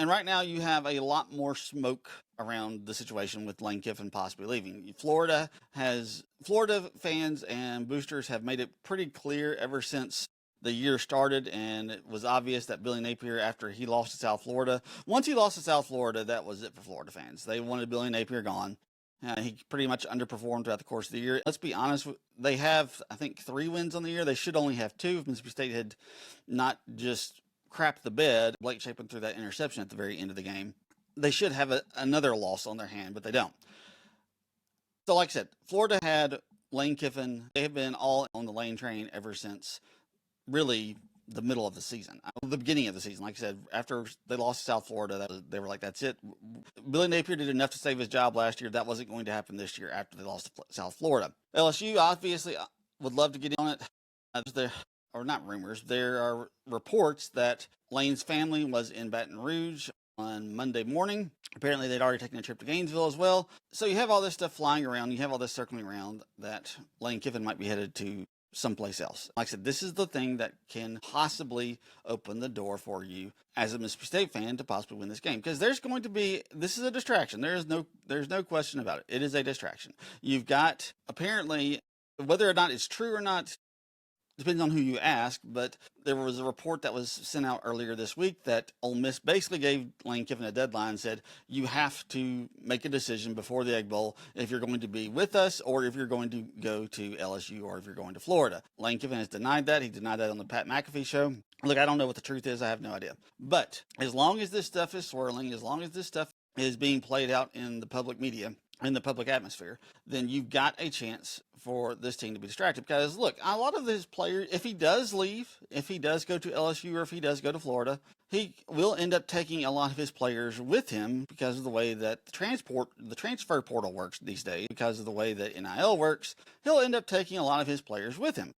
And right now you have a lot more smoke around the situation with Lane Kiffin possibly leaving. Florida fans and boosters have made it pretty clear ever since the year started, and it was obvious that Billy Napier, after he lost to South Florida, once he lost to South Florida, that was it for Florida fans. They wanted Billy Napier gone. He pretty much underperformed throughout the course of the year. Let's be honest, they have, I think, 3 wins on the year. They should only have 2 if Mississippi State had not just crapped the bed. Blake Shapen threw that interception at the very end of the game. They should have another loss on their hand, but they don't. So like I said, Florida had Lane Kiffin. They have been all on the Lane train ever since really the middle of the season, the beginning of the season. Like I said, after they lost to South Florida, they were like, that's it. Billy Napier did enough to save his job last year. That wasn't going to happen this year after they lost to South Florida. LSU obviously would love to get in on it. There are not rumors. There are reports that Lane's family was in Baton Rouge on Monday morning. Apparently they'd already taken a trip to Gainesville as well. So you have all this stuff flying around. You have all this circling around that Lane Kiffin might be headed to someplace else. Like I said, this is the thing that can possibly open the door for you as a Mississippi State fan to possibly win this game, because this is a distraction. There's no question about it. It is a distraction. You've got, apparently, whether or not it's true or not depends on who you ask, but there was a report that was sent out earlier this week that Ole Miss basically gave Lane Kiffin a deadline and said, you have to make a decision before the Egg Bowl if you're going to be with us or if you're going to go to LSU or if you're going to Florida. Lane Kiffin has denied that. He denied that on the Pat McAfee show. Look, I don't know what the truth is. I have no idea. But as long as this stuff is swirling, as long as this stuff is being played out in the public media, in the public atmosphere, then you've got a chance for this team to be distracted. Because look, a lot of his players, if he does leave, if he does go to LSU or if he does go to Florida, he will end up taking a lot of his players with him because of the way that the transfer portal works these days, because of the way that NIL works. He'll end up taking a lot of his players with him.